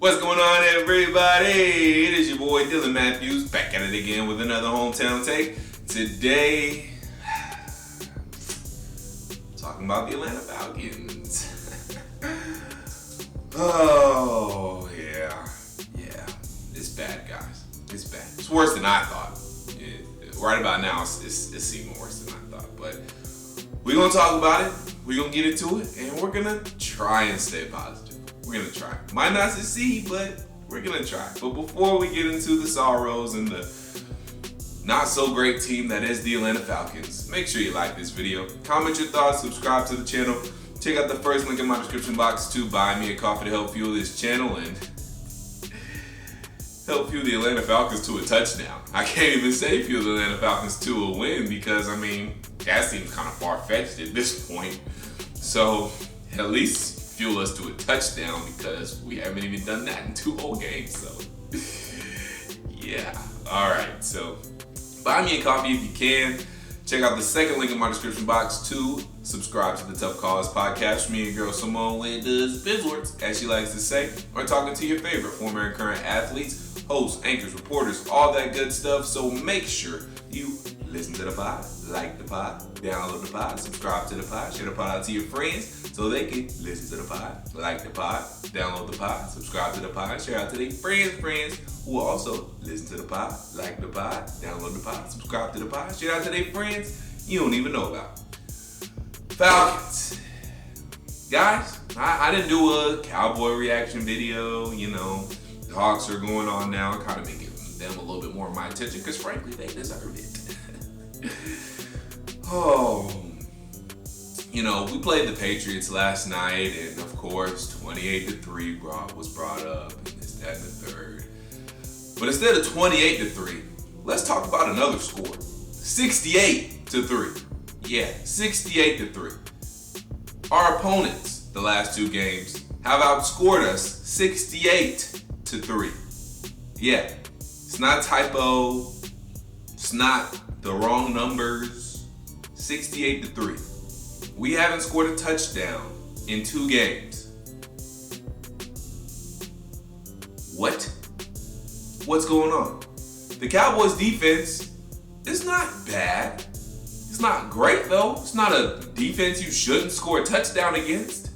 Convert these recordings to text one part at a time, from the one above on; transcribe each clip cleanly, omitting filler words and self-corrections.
What's going on, everybody? It is your boy Dylan Mathews back at it again with another hometown take. Today, talking about the Atlanta Falcons. Oh, yeah. It's bad, guys. It's bad. It's worse than I thought. Right about now, it's even worse than I thought. But we're going to talk about it. We're going to get into it. And we're going to try and stay positive. We're going to try. Might not succeed, but we're going to try. But before we get into the sorrows and the not so great team that is the Atlanta Falcons, make sure you like this video, comment your thoughts, subscribe to the channel, check out the first link in my description box to buy me a coffee to help fuel this channel and help fuel the Atlanta Falcons to a touchdown. I can't even say fuel the Atlanta Falcons to a win because, I mean, that seems kind of far-fetched at this point. So, at least fuel us to a touchdown because we haven't even done that in 2 whole games. So, yeah. All right. So, buy me a coffee if you can. Check out the second link in my description box to subscribe to the Tough Cause podcast. Me and girl Symone with the Sports, as she likes to say, or talking to your favorite former and current athletes, hosts, anchors, reporters, all that good stuff. So make sure you listen to the pod, like the pod, download the pod, subscribe to the pod, share the pod out to your friends so they can listen to the pod, like the pod, download the pod, subscribe to the pod, share out to their friends who will also listen to the pod, like the pod, download the pod, subscribe to the pod, share out to their friends you don't even know about. Falcons. Guys, I didn't do a Cowboy reaction video, you know. The Hawks are going on now, kind of making them a little bit more of my attention because frankly, they deserve it. Oh, you know, we played the Patriots last night, and of course, 28-3 was brought up, and this, that, and the third. But instead of 28-3, let's talk about another score: 68-3. Yeah, 68-3. Our opponents, the last 2 games, have outscored us 68-3. Yeah, it's not a typo. It's not the wrong numbers. 68-3. We haven't scored a touchdown in 2 games. What? What's going on? The Cowboys defense is not bad. It's not great though. It's not a defense you shouldn't score a touchdown against.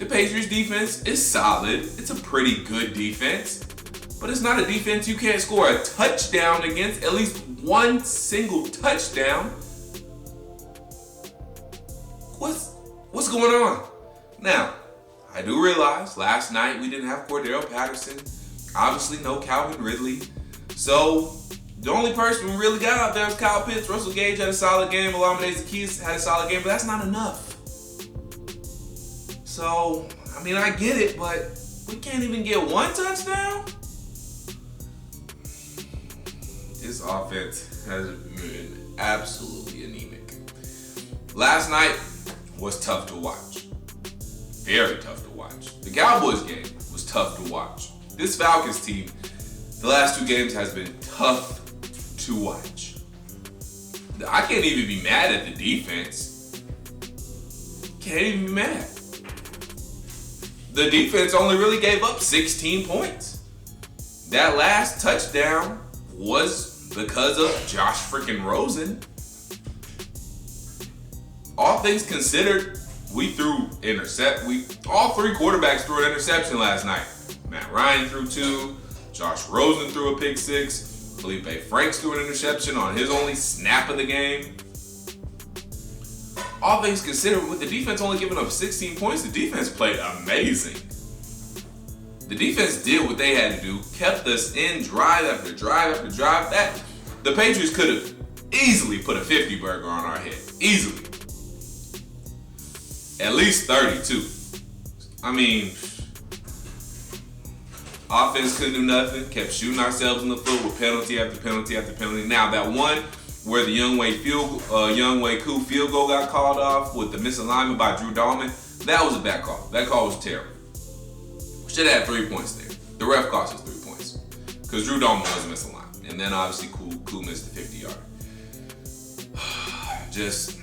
The Patriots defense is solid. It's a pretty good defense. But it's not a defense you can't score a touchdown against, at least one single touchdown. What's going on? Now, I do realize last night we didn't have Cordero Patterson. Obviously, no Calvin Ridley. So, the only person we really got out there is Kyle Pitts. Russell Gage had a solid game. Olamide Zaccheaus had a solid game, but that's not enough. So, I mean, I get it, but we can't even get 1 touchdown? This offense has been absolutely anemic. Last night was tough to watch. Very tough to watch. The Cowboys game was tough to watch. This Falcons team, the last 2 games has been tough to watch. I can't even be mad at the defense. Can't even be mad. The defense only really gave up 16 points. That last touchdown was because of Josh freaking Rosen. All things considered, all 3 quarterbacks threw an interception last night. Matt Ryan threw 2, Josh Rosen threw a pick 6, Felipe Franks threw an interception on his only snap of the game. All things considered, with the defense only giving up 16 points, the defense played amazing. The defense did what they had to do, kept us in drive after drive after drive. The Patriots could have easily put a 50 burger on our head. Easily. At least 32. I mean, offense couldn't do nothing. Kept shooting ourselves in the foot with penalty after penalty after penalty. Now, that one where the Younghoe Koo field goal got called off with the misalignment by Drew Dalman, that was a bad call. That call was terrible. Should have had 3 points there. The ref cost us 3 points because Drew Dalman was misaligned, and then obviously Koo missed the 50-yarder. Just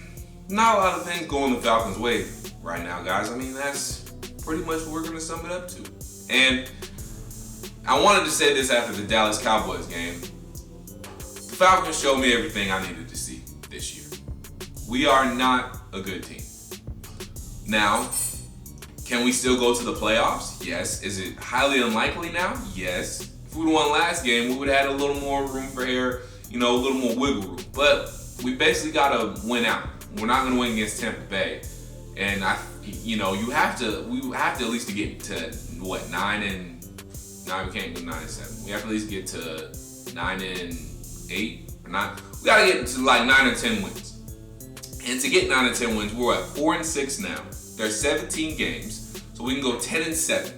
not a lot of things going the Falcons' way right now, guys. I mean, that's pretty much what we're going to sum it up to. And I wanted to say this after the Dallas Cowboys game. The Falcons showed me everything I needed to see this year. We are not a good team. Now, can we still go to the playoffs? Yes. Is it highly unlikely now? Yes. If we won last game, we would have had a little more room for error, a little more wiggle room. But we basically got to win out. We're not going to win against Tampa Bay. And we have to at least to get to 9-9. We can't go 9-7. We have to at least get to 9-8 or 9. We got to get to like 9 or 10 wins. And to get 9 or 10 wins, we're at 4-6 now. There's 17 games, so we can go 10-7.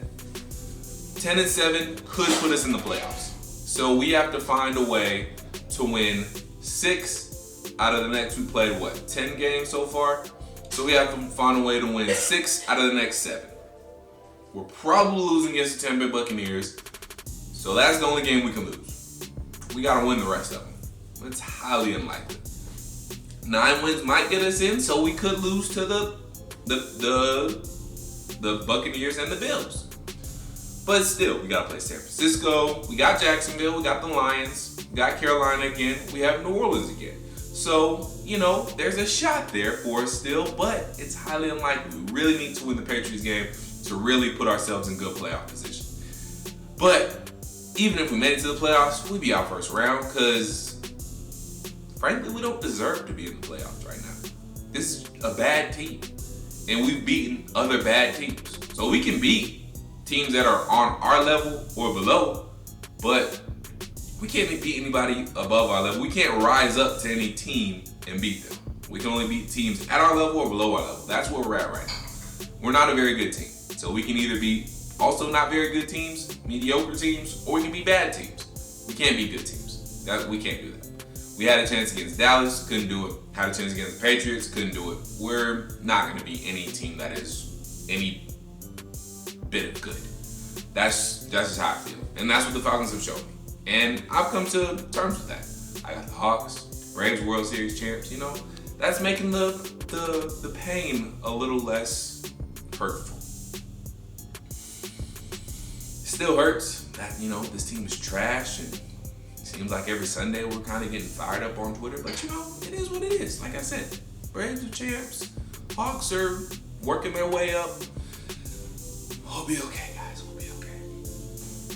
10-7 could put us in the playoffs. So we have to find a way to win 6 out of the next. We played 10 games so far. So we have to find a way to win 6 out of the next 7. We're probably losing against the Tampa Bay Buccaneers, so that's the only game we can lose. We gotta win the rest of them. It's highly unlikely. 9 wins might get us in, so we could lose to the Buccaneers and the Bills. But still, we gotta play San Francisco. We got Jacksonville. We got the Lions. We got Carolina again. We have New Orleans again. So, there's a shot there for us still, but it's highly unlikely. We really need to win the Patriots game to really put ourselves in good playoff position. But even if we made it to the playoffs, we'd be out first round because, frankly, we don't deserve to be in the playoffs right now. This is a bad team, and we've beaten other bad teams. So we can beat teams that are on our level or below, but we can't beat anybody above our level. We can't rise up to any team and beat them. We can only beat teams at our level or below our level. That's where we're at right now. We're not a very good team. So we can either be also not very good teams, mediocre teams, or we can be bad teams. We can't be good teams. We can't do that. We had a chance against Dallas, couldn't do it. Had a chance against the Patriots, couldn't do it. We're not going to be any team that is any bit of good. That's just how I feel. And that's what the Falcons have shown me. And I've come to terms with that. I got the Hawks, Braves World Series champs, That's making the pain a little less hurtful. Still hurts that, this team is trash, and it seems like every Sunday we're kind of getting fired up on Twitter, but it is what it is. Like I said, Braves are champs, Hawks are working their way up. We'll be okay, guys, we'll be okay.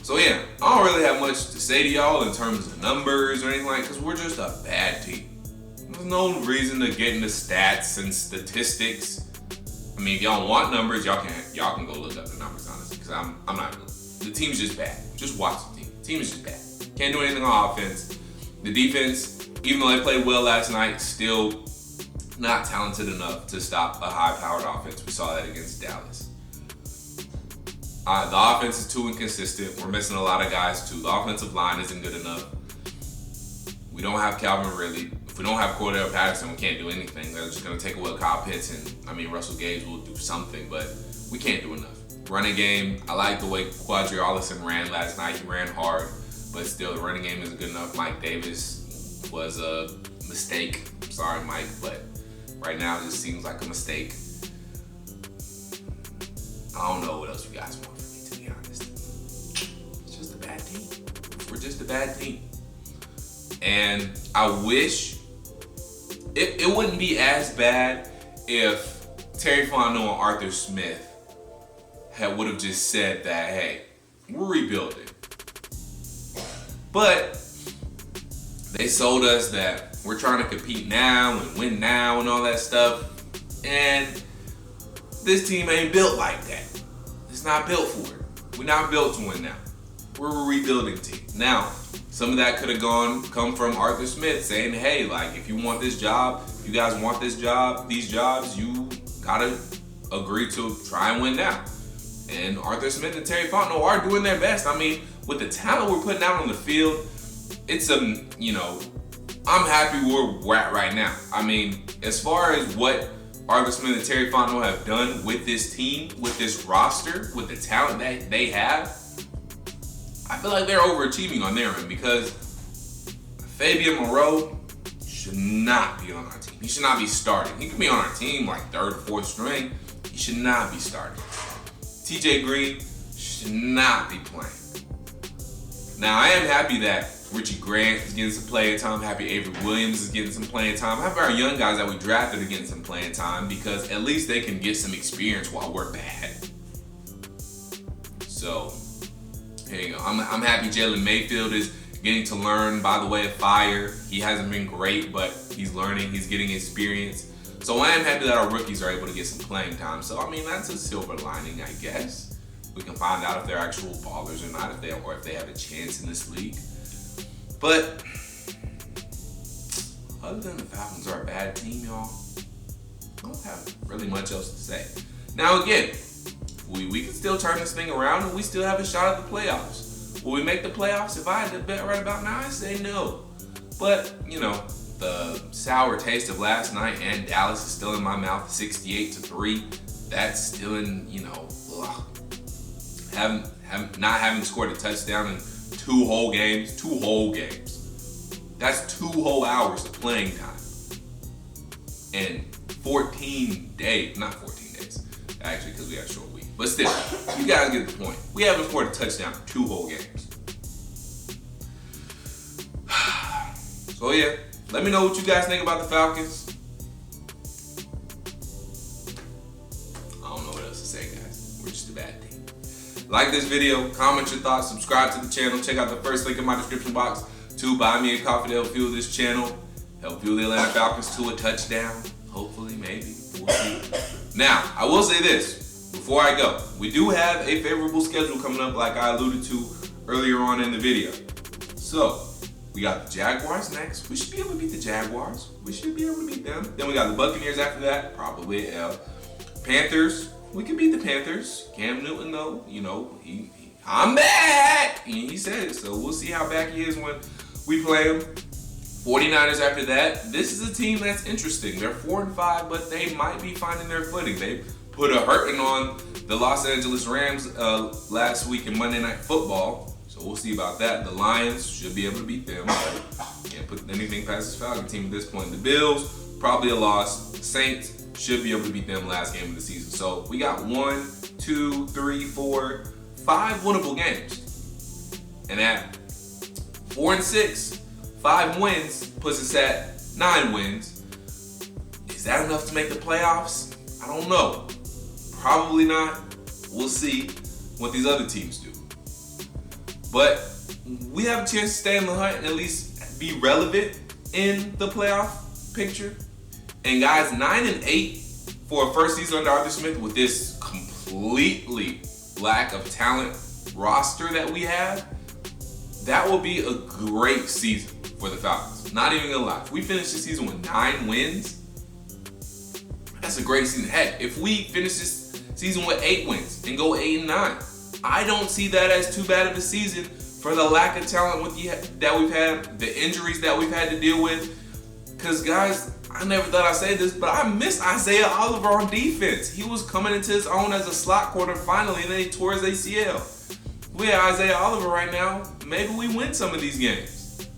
So yeah, I don't really have much to say to y'all in terms of numbers or anything like that, because we're just a bad team. There's no reason to get into stats and statistics. I mean, if y'all want numbers, y'all can go look up the numbers, honestly, because I'm not good. The team's just bad. Just watch the team. The team is just bad. Can't do anything on offense. The defense, even though they played well last night, still not talented enough to stop a high-powered offense. We saw that against Dallas. The offense is too inconsistent. We're missing a lot of guys, too. The offensive line isn't good enough. We don't have Calvin Ridley. If we don't have Cordell Patterson, we can't do anything. They're just going to take away Kyle Pitts, and Russell Gage will do something, but we can't do enough. Running game, I like the way Quadri Allison ran last night. He ran hard, but still the running game isn't good enough. Mike Davis was a mistake. Sorry, Mike, but right now it just seems like a mistake. I don't know what else you guys want from me, to be honest. It's just a bad team. We're just a bad team. And I wish it wouldn't be as bad if Terry Fontenot and Arthur Smith would have just said that, hey, we're rebuilding. But they sold us that we're trying to compete now and win now and all that stuff. And this team ain't built like that. It's not built for it. We're not built to win now. We're a rebuilding team. Now, some of that could have come from Arthur Smith saying, hey, like, if you want this job, you guys want this job, these jobs, you gotta agree to try and win now. And Arthur Smith and Terry Fontenot are doing their best. I mean, with the talent we're putting out on the field, it's I'm happy where we're at right now. I mean, as far as what Arthur Smith and Terry Fontenot have done with this team, with this roster, with the talent that they have, I feel like they're overachieving on their end, because Fabian Moreau should not be on our team. He should not be starting. He could be on our team like third or fourth string. He should not be starting. TJ Green should not be playing. Now, I am happy that Richie Grant is getting some playing time. Happy Avery Williams is getting some playing time. Happy our young guys that we drafted are getting some playing time because at least they can get some experience while we're bad. So, here you go. I'm happy Jalen Mayfield is getting to learn by the way of fire. He hasn't been great, but he's learning. He's getting experience. So I am happy that our rookies are able to get some playing time. So, I mean, that's a silver lining, I guess. We can find out if they're actual ballers or not, if they have a chance in this league. But other than the Falcons are a bad team, y'all, I don't have really much else to say. Now, again, we can still turn this thing around and we still have a shot at the playoffs. Will we make the playoffs? If I had to bet right about now, I'd say no. But, you know, the sour taste of last night and Dallas is still in my mouth, 68-3. That's still in, you know, not having scored a touchdown in 2 whole games. That's 2 whole hours of playing time. And 14 days, not 14 days, actually, because we had a short week. But still, you guys get the point. We haven't scored a touchdown in 2 whole games. So yeah, let me know what you guys think about the Falcons. I don't know what else to say, guys. We're just a bad team. Like this video, comment your thoughts, subscribe to the channel, check out the first link in my description box to buy me a coffee to help fuel this channel, help fuel the Atlanta Falcons to a touchdown. Hopefully, maybe. We'll see. Now, I will say this before I go. We do have a favorable schedule coming up like I alluded to earlier on in the video. So, we got the Jaguars next. We should be able to beat the Jaguars. We should be able to beat them. Then we got the Buccaneers after that. Probably an L. Panthers. We can beat the Panthers. Cam Newton, though, you know, I'm back. He said it. So we'll see how back he is when we play him. 49ers after that. This is a team that's interesting. They're 4-5, but they might be finding their footing. They put a hurting on the Los Angeles Rams last week in Monday Night Football. So we'll see about that. The Lions should be able to beat them. Can't put anything past this Falcon team at this point. The Bills, probably a loss. The Saints should be able to beat them last game of the season. So we got 1, 2, 3, 4, 5 winnable games. And at 4-6, 5 wins puts us at 9 wins. Is that enough to make the playoffs? I don't know. Probably not. We'll see what these other teams do. But we have a chance to stay in the hunt and at least be relevant in the playoff picture. And guys, 9-8 for a first season under Arthur Smith with this completely lack of talent roster that we have, that will be a great season for the Falcons. Not even gonna lie. If we finish the season with 9 wins, that's a great season. Heck, if we finish this season with 8 wins and go 8-9, I don't see that as too bad of a season for the lack of talent that we've had, the injuries that we've had to deal with. Because, guys, I never thought I'd say this, but I miss Isaiah Oliver on defense. He was coming into his own as a slot corner finally, and then he tore his ACL. We have Isaiah Oliver right now. Maybe we win some of these games.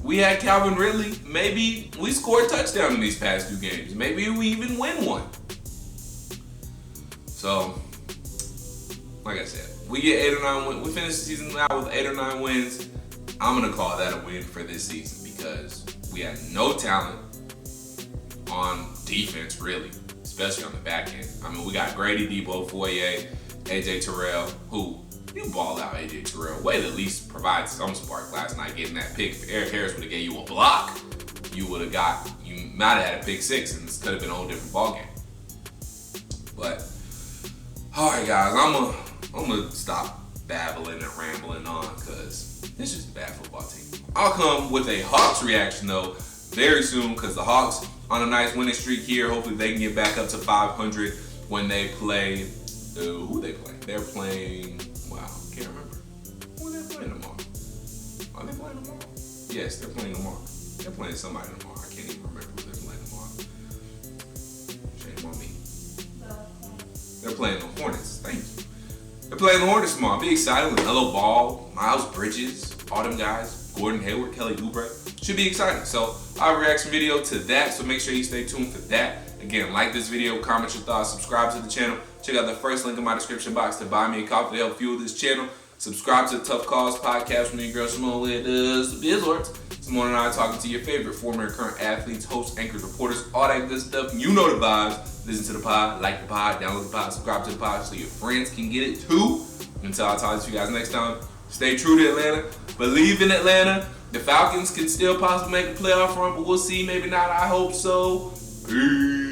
We had Calvin Ridley. Maybe we scored a touchdown in these past 2 games. Maybe we even win one. So, like I said, we get 8 or 9 wins. We finish the season out with 8 or 9 wins. I'm going to call that a win for this season because we had no talent on defense, really, especially on the back end. I mean, we got Grady, Debo, Foye, AJ Terrell, who, you ball out AJ Terrell. Way to at least provide some spark last night getting that pick. If Eric Harris would have gave you a block, you might have had a pick 6 and this could have been a whole different ballgame. But, all right, guys, I'm gonna stop babbling and rambling on because it's just a bad football team. I'll come with a Hawks reaction, though, very soon because the Hawks on a nice winning streak here. Hopefully they can get back up to 500 when they play. Who they play? They're playing. Wow, can't remember. Who are they playing tomorrow? Are they playing tomorrow? Yes, they're playing tomorrow. They're playing somebody tomorrow. I can't even remember who they're playing tomorrow. Shame on me. They're playing the Hornets. Thank you. They're playing the Hornets tomorrow. Be excited with Melo Ball, Miles Bridges, all them guys. Gordon Hayward, Kelly Oubre. Should be exciting. So I'll have a reaction video to that. So make sure you stay tuned for that. Again, like this video, comment your thoughts, subscribe to the channel. Check out the first link in my description box to buy me a coffee to help fuel this channel. Subscribe to the Tough Cause podcast from your girl Symone with the Sports. Symone and I talking to your favorite former and current athletes, hosts, anchors, reporters, all that good stuff. You know the vibes. Listen to the pod, like the pod, download the pod, subscribe to the pod so your friends can get it too. Until I talk to you guys next time, stay true to Atlanta. Believe in Atlanta. The Falcons can still possibly make a playoff run, but we'll see. Maybe not. I hope so. Peace.